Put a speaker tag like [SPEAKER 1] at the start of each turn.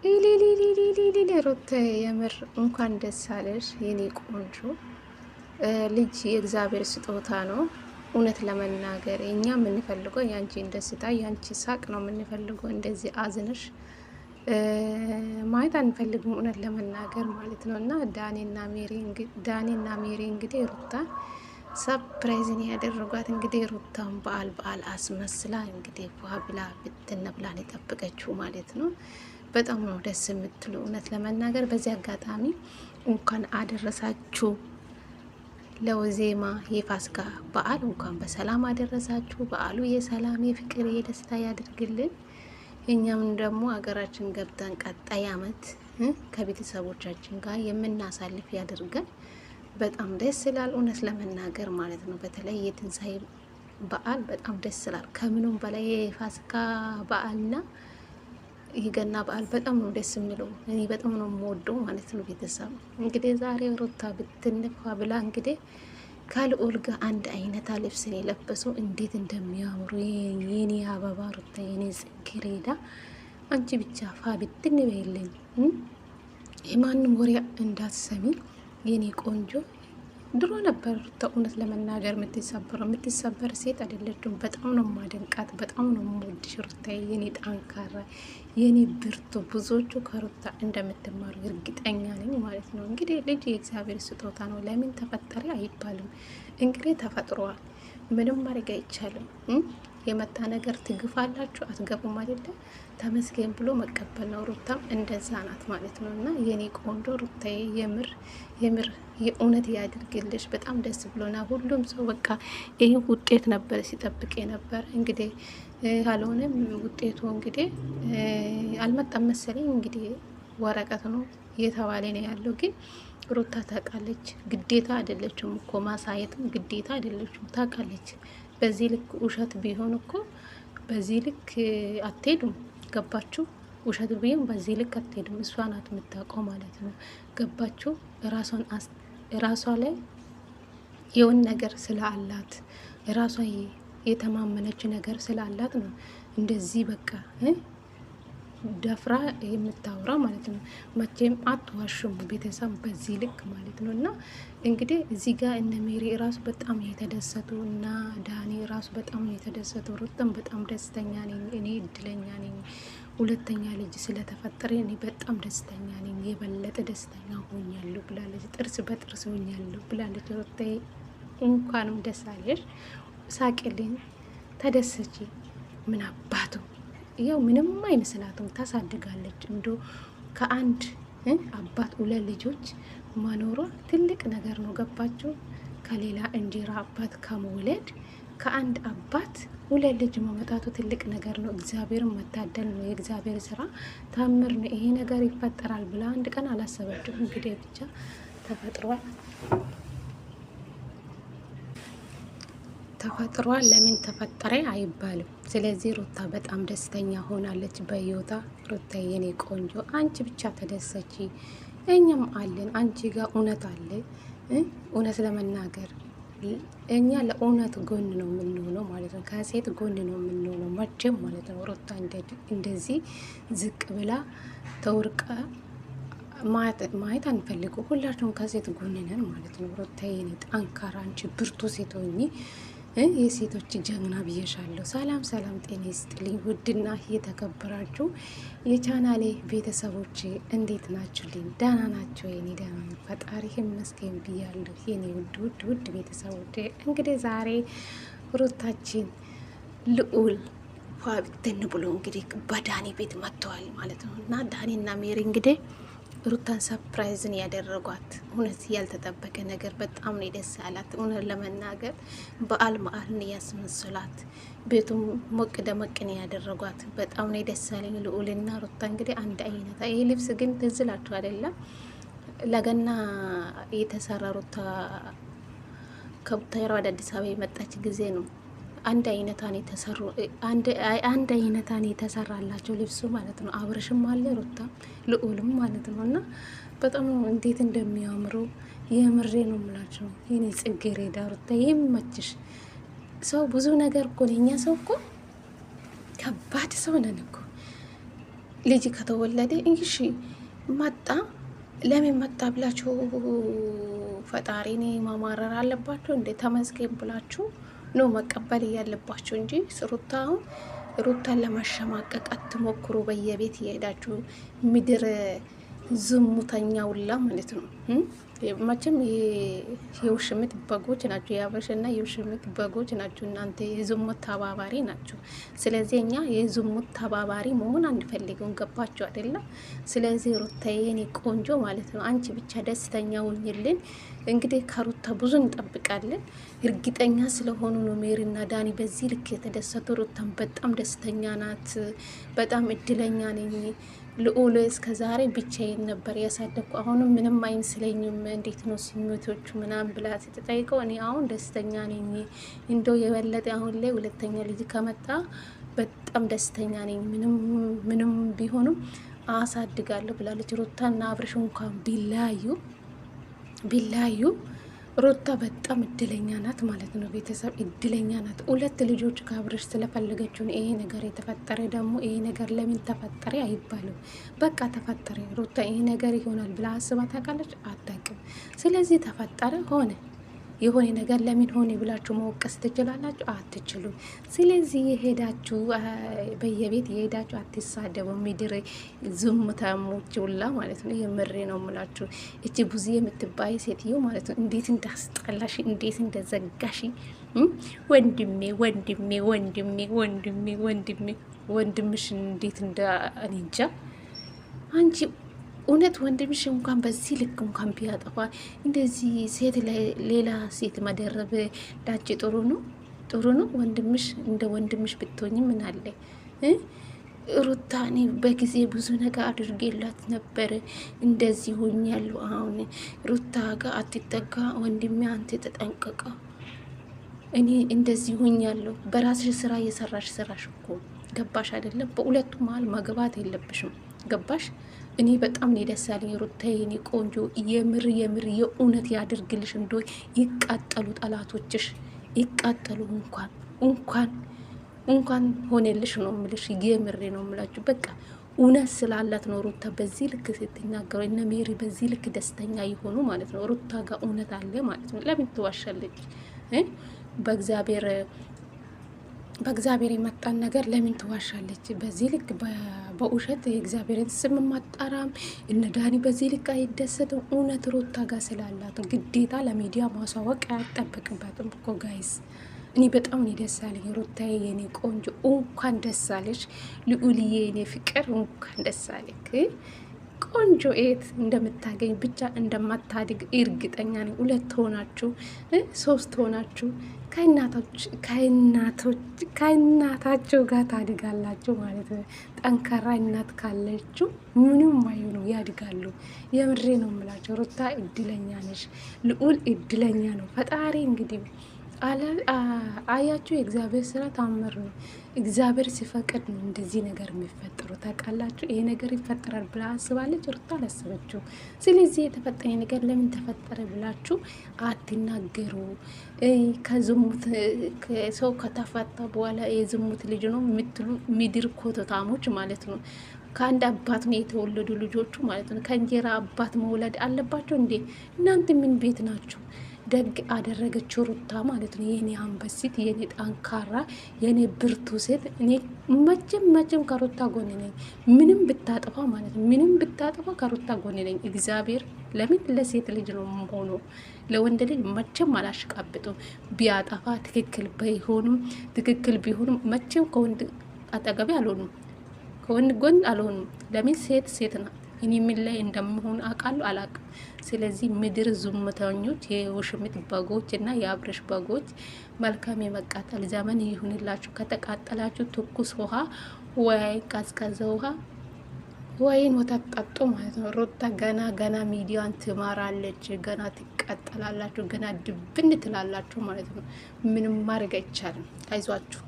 [SPEAKER 1] ኢሊሊሊሊሊሊ ሩት የምር እንኳን ደስ አለሽ የኔ ቆንጆ ልጅ። የእግዚአብሔር ስጦታ ነው። እውነት ለመናገር እኛ የምንፈልገው ያንቺን ደስታ ያንቺ ሳቅ ነው የምንፈልገው። እንደዚህ አዝነሽ ማየት አንፈልግም፣ እውነት ለመናገር ማለት ነው። እና ዳኒና ሜሪ እንግዲህ ሩታን ሰፕራይዝን ያደረጓት እንግዲህ ሩታን በዓል አስመስላ እንግዲህ ብላ ብትን ብላን የጠበቀችው ማለት ነው። በጣም ነው ደስ የምትሉ እውነት ለመናገር። በዚህ አጋጣሚ እንኳን አደረሳችሁ ለወዜማ የፋሲካ በዓል እንኳን በሰላም አደረሳችሁ። በዓሉ የሰላም የፍቅር የደስታ ያድርግልን። እኛም ደግሞ ሀገራችን ገብተን ቀጣይ አመት ከቤተሰቦቻችን ጋር የምናሳልፍ ያድርገን። በጣም ደስ ይላል እውነት ለመናገር ማለት ነው። በተለይ የትንሳኤ በዓል በጣም ደስ ይላል። ከምኑም በላይ የፋሲካ በዓልና የገና በዓል በጣም ነው ደስ የሚለው። እኔ በጣም ነው የምወደው ማለት ነው። ቤተሰብ እንግዲህ ዛሬ ሩታ ብትንፋ ብላ እንግዲህ ከልዑል ጋር አንድ አይነት ልብስን የለበሱ እንዴት እንደሚያምሩ የኔ አበባ ሩታ፣ የኔ ጽጌረዳ፣ አንቺ ብቻ ፋ ብትን በይልኝ፣ የማንም ወሬ እንዳትሰሚ የኔ ቆንጆ። ድሮ ነበር ሩታ እውነት ለመናገር የምትሰበር ሴት አይደለችም። በጣም ነው ማደንቃት፣ በጣም ነው የምወድሽ ሩታ፣ የኔ ጠንካራ፣ የኔ ብርቱ። ብዙዎቹ ከሩታ እንደምትማሩ እርግጠኛ ነኝ ማለት ነው። እንግዲህ ልጅ የእግዚአብሔር ስጦታ ነው። ለምን ተፈጠረ አይባልም። እንግዲህ ተፈጥሯል። ምንም ማድረግ አይቻልም። የመጣ ነገር ትግፋላችሁ አትገቡም አይደለ? ተመስገን ብሎ መቀበል ነው። ሩታም እንደዛ ናት ማለት ነው። እና የኔ ቆንጆ ሩታዬ የምር የእውነት ያድርግልሽ። በጣም ደስ ብሎና ሁሉም ሰው በቃ ይህ ውጤት ነበር ሲጠብቅ ነበር። እንግዲህ አልሆነም ውጤቱ እንግዲህ አልመጣም መሰለኝ። እንግዲህ ወረቀት ነው እየተባለ ነው ያለው። ግን ሩታ ታውቃለች፣ ግዴታ አይደለችም እኮ ማሳየትም ግዴታ አይደለችም። ታውቃለች በዚህ ልክ ውሸት ቢሆን እኮ በዚህ ልክ አትሄዱም። ገባችሁ? ውሸት ቢሆን በዚህ ልክ አትሄዱም። እሷ ናት የምታውቀው ማለት ነው። ገባችሁ? ራሷ ላይ የውን ነገር ስላላት ራሷ የተማመነች ነገር ስላላት ነው እንደዚህ በቃ ደፍራ የምታወራ ማለት ነው። መቼም አትዋሽም ቤተሰብ በዚህ ልክ ማለት ነው። እና እንግዲህ እዚህ ጋር እነ ሜሪ ራሱ በጣም የተደሰቱ እና ዳኒ ራሱ በጣም የተደሰቱ። ሩታም በጣም ደስተኛ ነኝ፣ እኔ እድለኛ ነኝ፣ ሁለተኛ ልጅ ስለተፈጠረ እኔ በጣም ደስተኛ ነኝ፣ የበለጠ ደስተኛ ሆኛለሁ ብላለች። ጥርስ በጥርስ ሆኛለሁ ብላለች። ሩታ እንኳንም ደስ አለሽ፣ ሳቅልኝ፣ ተደሰች። ምን አባቱ ያው ምንም አይመስላትም፣ ታሳድጋለች። እንዶ ከአንድ አባት ሁለት ልጆች መኖሯ ትልቅ ነገር ነው። ገባቸው? ከሌላ እንጀራ አባት ከመውለድ ከአንድ አባት ሁለት ልጅ መመጣቱ ትልቅ ነገር ነው። እግዚአብሔርን መታደል ነው። የእግዚአብሔር ስራ ታምር ነው። ይሄ ነገር ይፈጠራል ብላ አንድ ቀን አላሰበችም። እንግዲህ ብቻ ተፈጥሯል። ተፈጥሯል። ለምን ተፈጠረ አይባልም። ስለዚህ ሩታ በጣም ደስተኛ ሆናለች በህይወቷ። ሩታ የኔ ቆንጆ አንቺ ብቻ ተደሰቺ፣ እኛም አለን አንቺ ጋር እውነት አለ። እውነት ለመናገር እኛ ለእውነት ጎን ነው የምንሆነው ማለት ነው። ከሴት ጎን ነው የምንሆነው መቼም ማለት ነው። ሩታ እንደዚህ ዝቅ ብላ ተወርቃ ማየት አንፈልገው። ሁላችሁም ከሴት ጎን ነን ማለት ነው። ሩታ የኔ ጠንካራ፣ አንቺ ብርቱ ሴት ሆኚ የሴቶች ጀግና ብዬሻለሁ። ሰላም ሰላም፣ ጤና ይስጥልኝ ውድና የተከበራችሁ የቻናሌ ቤተሰቦች እንዴት ናችሁልኝ? ደህና ናቸው? የኔ ደህና ፈጣሪ ይመስገን ብያለሁ። የኔ ውድ ቤተሰቦች እንግዲህ ዛሬ ሩታችን ልዑል ፏብትን ብሎ እንግዲህ በዳኒ ቤት መጥተዋል ማለት ነው። እና ዳኒና ሜሪ እንግዲህ ሩታን ሰፕራይዝን ያደረጓት እውነት ያልተጠበቀ ነገር በጣም ነው ደስ ያላት። እውነት ለመናገር በዓልን ያስመስላት ቤቱም ሞቅ ደመቅን ያደረጓት በጣም ነው ደስ ያለኝ። ልዑልና ሩታ እንግዲህ አንድ አይነት ይህ ልብስ ግን ትዝላችሁ አይደለም? ለገና የተሰራ ሩታ ከቡታየራ ወደ አዲስ አበባ የመጣች ጊዜ ነው አንድ አይነታን የተሰሩ አንድ አይነታን የተሰራላቸው ልብሱ ማለት ነው። አብረሽም አለ ሩታ ልዑልም ማለት ነው። እና በጣም እንዴት እንደሚያምሩ የምሬ ነው የምላቸው። የኔ ጽጌረዳ ሩታ የሚመችሽ ሰው ብዙ ነገር እኮ ነው። እኛ ሰው እኮ ከባድ ሰው ነን እኮ ልጅ ከተወለደ እሺ መጣ ለምን መጣ ብላችሁ ፈጣሪን ማማረር አለባችሁ እንዴ? ተመስገን ብላችሁ ነው መቀበል እያለባችሁ እንጂ ሩታን ለማሸማቀቅ አትሞክሩ። በየቤት እየሄዳችሁ ምድር ዝሙተኛ ውላ ማለት ነው። መቼም የውሽምት በጎች ናቸው፣ የአበሽና የውሽምት በጎች ናቸው። እናንተ የዝሙት ተባባሪ ናቸው። ስለዚህ እኛ የዝሙት ተባባሪ መሆን አንፈልግም። ገባችሁ አይደለም? ስለዚህ ሩታዬ የኔ ቆንጆ ማለት ነው፣ አንቺ ብቻ ደስተኛ ሁኝልን። እንግዲህ ከሩታ ብዙ እንጠብቃለን። እርግጠኛ ስለሆኑ ነው ሜሪና ዳኒ በዚህ ልክ የተደሰቱ። ሩታን በጣም ደስተኛ ናት። በጣም እድለኛ ነኝ ልዑል እስከ ዛሬ ብቻዬን ነበር ያሳደግኩ፣ አሁንም ምንም አይመስለኝም፣ እንዴት ነው ስሜቶቹ ምናምን ብላ ስትጠይቀው እኔ አሁን ደስተኛ ነኝ፣ እንደው የበለጠ አሁን ላይ ሁለተኛ ልጅ ከመጣ በጣም ደስተኛ ነኝ፣ ምንም ቢሆንም አሳድጋለሁ ብላለች። ሩታና አብርሽ እንኳን ቢለያዩ ሩታ በጣም እድለኛ ናት ማለት ነው። ቤተሰብ እድለኛ ናት። 2 ልጆች ከአብርሽ ስለፈለገችውን ይሄ ነገር የተፈጠረ ደግሞ ይሄ ነገር ለምን ተፈጠረ አይባልም። በቃ ተፈጠረ። ሩታ ይሄ ነገር ይሆናል ብላ አስባ ታውቃለች? አታውቅም። ስለዚህ ተፈጠረ ሆነ። የሆነ ነገር ለምን ሆነ ብላችሁ መወቀስ ትችላላችሁ? አትችሉም። ስለዚህ የሄዳችሁ በየቤት የሄዳችሁ አትሳደቡ። ምድር ዝሙታሞች ሁላ ማለት ነው። የምሬ ነው የምላችሁ። እቺ ቡዚ የምትባይ ሴትዮ ማለት ነው እንዴት እንዳስጠላሽ፣ እንዴት እንደዘጋሽ። ወንድምሽ እንዴት እንጃ አንቺ እውነት ወንድምሽ እንኳን በዚህ ልክ እንኳን ቢያጠፋ እንደዚህ ሴት ሌላ ሴት መደረብ ዳጭ ጥሩ ነው። ወንድምሽ እንደ ወንድምሽ ብትሆኝ ምን አለ? ሩታ እኔ በጊዜ ብዙ ነገር አድርጌላት ነበር፣ እንደዚህ ሆኛለሁ። አሁን ሩታ ጋር አትጠጋ ወንድሜ፣ አንተ ተጠንቀቃ። እኔ እንደዚህ ሆኛለሁ። በራስሽ ስራ እየሰራሽ ስራሽ እኮ ገባሽ አይደለም? በሁለቱ መሀል መግባት የለብሽም። ገባሽ? እኔ በጣም ነው ደስ ያለኝ ሩታዬ፣ የኔ ቆንጆ። የምር የእውነት ያድርግልሽ። እንዶ ይቃጠሉ ጠላቶችሽ ይቃጠሉ። እንኳን ሆነልሽ ነው የምልሽ። የምሬ ነው የምላችሁ። በቃ እውነት ስላላት ነው ሩታ በዚህ ልክ ስትናገሩ፣ እነ ሜሪ በዚህ ልክ ደስተኛ የሆኑ ማለት ነው። ሩታ ጋር እውነት አለ ማለት ነው። ለምን ትዋሻለች? በእግዚአብሔር የመጣን ነገር ለምን ትዋሻለች? በዚህ ልክ በውሸት የእግዚአብሔርን ስም ማጣራም እነ ዳኒ በዚህ ልክ አይደሰትም። እውነት ሩታ ጋር ስላላት ግዴታ ለሚዲያ ማሳወቅ አያጠበቅበትም እኮ ጋይስ። እኔ በጣም ነው ደስ ያለኝ ሩታዬ፣ የኔ ቆንጆ እንኳን ደስ አለሽ። ልዑልዬ የኔ ፍቅር እንኳን ደስ አለክ። ቆንጆ ኤት እንደምታገኝ ብቻ እንደማታድግ እርግጠኛ ነኝ። 2 ሆናችሁ 3 ሆናችሁ ከእናታቸው ጋር ታድጋላችሁ ማለት ነው። ጠንካራ እናት ካለችው ምንም አይሆኑ ያድጋሉ። የምሬ ነው የምላቸው። ሩታ እድለኛ ነሽ፣ ልዑል እድለኛ ነው። ፈጣሪ እንግዲህ አያችሁ፣ የእግዚአብሔር ስራ ታምር ነው። እግዚአብሔር ሲፈቅድ ነው እንደዚህ ነገር የሚፈጠሩ። ታውቃላችሁ፣ ይሄ ነገር ይፈጠራል ብላ አስባለች ሩታ አላሰበችው። ስለዚህ የተፈጠረ ነገር ለምን ተፈጠረ ብላችሁ አትናገሩ። ከዝሙት ሰው ከተፈታ በኋላ የዝሙት ልጅ ነው የምትሉ ምድር ኮተታሞች ማለት ነው። ከአንድ አባት ነው የተወለዱ ልጆቹ ማለት ነው። ከእንጀራ አባት መውለድ አለባቸው እንዴ? እናንተ ምን ቤት ናችሁ? ደግ አደረገችው ሩታ ማለት ነው። የኔ አንበሲት፣ የኔ ጠንካራ፣ የኔ ብርቱ ሴት። እኔ መቼም ከሩታ ጎን ነኝ። ምንም ብታጠፋ ማለት ነው፣ ምንም ብታጠፋ ከሩታ ጎን ነኝ። እግዚአብሔር ለምን ለሴት ልጅ ነው ሆኖ ለወንድ ልጅ መቼም አላሽቃብጡም። ቢያጠፋ ትክክል ቢሆንም መቼም ከወንድ አጠገቤ አልሆኑም፣ ከወንድ ጎን አልሆኑም። ለምን ሴት ናት። እኔ ምን ላይ እንደምሆን አውቃለሁ አላውቅም። ስለዚህ ምድር ዝሙተኞች፣ የውሽምት በጎች እና የአብርሽ በጎች መልካም የመቃጠል ዘመን ይሁንላችሁ። ከተቃጠላችሁ ትኩስ ውሃ ወይ ቀዝቀዘ ውሃ ወይን ወተት ጠጡ ማለት ነው። ሩታ ገና ሚዲያን ትማራለች። ገና ትቃጠላላችሁ። ገና ድብን ትላላችሁ ማለት ነው። ምንም ማድረግ አይቻልም። አይዟችሁ።